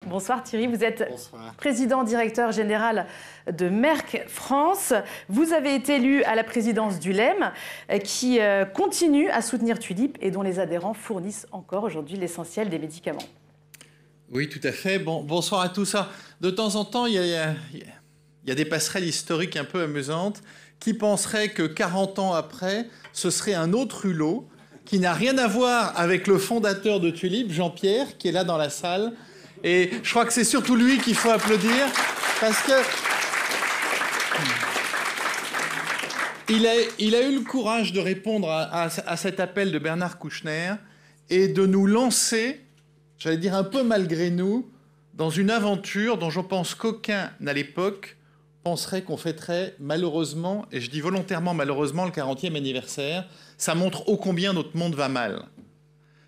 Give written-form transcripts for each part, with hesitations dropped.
Bonsoir Thierry, vous êtes Bonsoir. président directeur général de Merck France. Vous avez été élu à la présidence du LEM qui continue à soutenir Tulip et dont les adhérents fournissent encore aujourd'hui l'essentiel des médicaments. Oui, tout à fait. Bonsoir à tous. De temps en temps, il y a des passerelles historiques un peu amusantes. Qui penserait que 40 ans après, ce serait un autre hulot qui n'a rien à voir avec le fondateur de Tulip, Jean-Pierre, qui est là dans la salle. Et je crois que c'est surtout lui qu'il faut applaudir, parce que il a eu le courage de répondre à cet appel de Bernard Kouchner et de nous lancer, j'allais dire un peu malgré nous, dans une aventure dont je pense qu'aucun, à l'époque, penserait qu'on fêterait malheureusement, et je dis volontairement malheureusement, le 40e anniversaire. Ça montre ô combien notre monde va mal.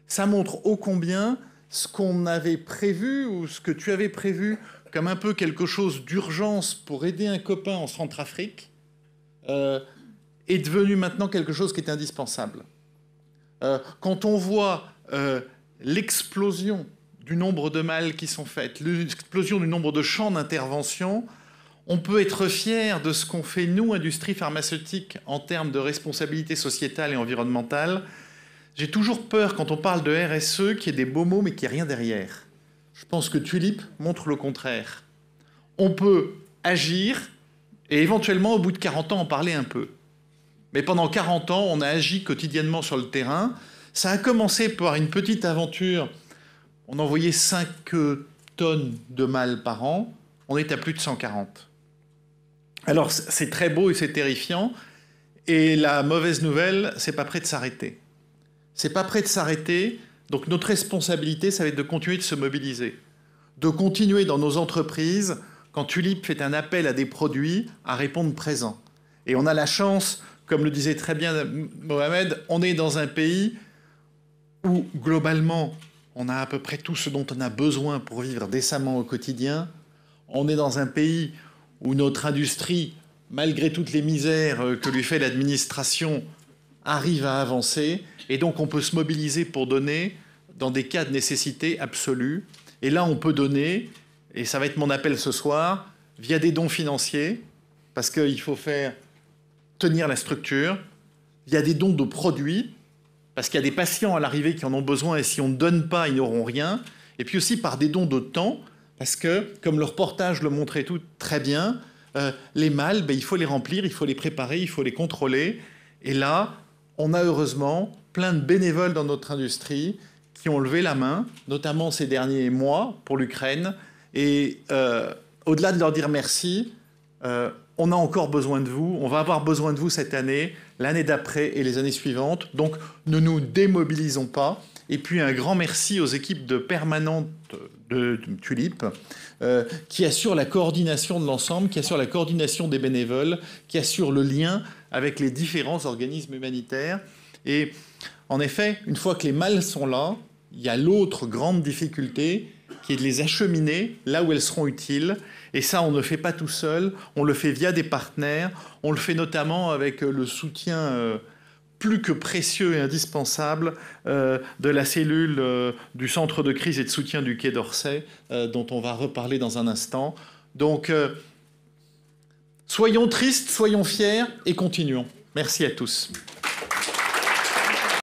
Ça montre ô combien ce qu'on avait prévu, ou ce que tu avais prévu comme un peu quelque chose d'urgence pour aider un copain en Centrafrique, est devenu maintenant quelque chose qui est indispensable. Quand on voit l'explosion du nombre de malles qui sont faites, l'explosion du nombre de champs d'intervention, on peut être fier de ce qu'on fait, nous, industrie pharmaceutique, en termes de responsabilité sociétale et environnementale. J'ai toujours peur, quand on parle de RSE, qu'il y ait des beaux mots, mais qu'il n'y ait rien derrière. Je pense que Tulip montre le contraire. On peut agir et éventuellement, au bout de 40 ans, en parler un peu. Mais pendant 40 ans, on a agi quotidiennement sur le terrain. Ça a commencé par une petite aventure. On envoyait 5 tonnes de malles par an. On est à plus de 140. Alors, c'est très beau et c'est terrifiant. Et la mauvaise nouvelle, c'est pas prêt de s'arrêter. C'est pas prêt de s'arrêter. Donc, notre responsabilité, ça va être de continuer de se mobiliser. De continuer dans nos entreprises, quand Tulip fait un appel à des produits, à répondre présent. Et on a la chance, comme le disait très bien Mohamed, on est dans un pays où, globalement, on a à peu près tout ce dont on a besoin pour vivre décemment au quotidien. On est dans un pays où notre industrie, malgré toutes les misères que lui fait l'administration, arrive à avancer. Et donc, on peut se mobiliser pour donner dans des cas de nécessité absolue. Et là, on peut donner, et ça va être mon appel ce soir, via des dons financiers, parce qu'il faut faire tenir la structure, via des dons de produits, parce qu'il y a des patients à l'arrivée qui en ont besoin, et si on ne donne pas, ils n'auront rien. Et puis aussi par des dons de temps, parce que, comme le reportage le montrait tout très bien, les malles, il faut les remplir, il faut les préparer, il faut les contrôler. Et là, on a heureusement plein de bénévoles dans notre industrie qui ont levé la main, notamment ces derniers mois pour l'Ukraine. Et au-delà de leur dire merci, on a encore besoin de vous, on va avoir besoin de vous cette année, l'année d'après et les années suivantes. Donc, ne nous démobilisons pas. Et puis, un grand merci aux équipes de permanentes de Tulip, qui assurent la coordination de l'ensemble, qui assurent la coordination des bénévoles, qui assurent le lien avec les différents organismes humanitaires. Et en effet, une fois que les malles sont là, il y a l'autre grande difficulté qui est de les acheminer là où elles seront utiles. Et ça, on ne le fait pas tout seul, on le fait via des partenaires, on le fait notamment avec le soutien plus que précieux et indispensable de la cellule du centre de crise et de soutien du Quai d'Orsay, dont on va reparler dans un instant. Donc, soyons tristes, soyons fiers et continuons. Merci à tous.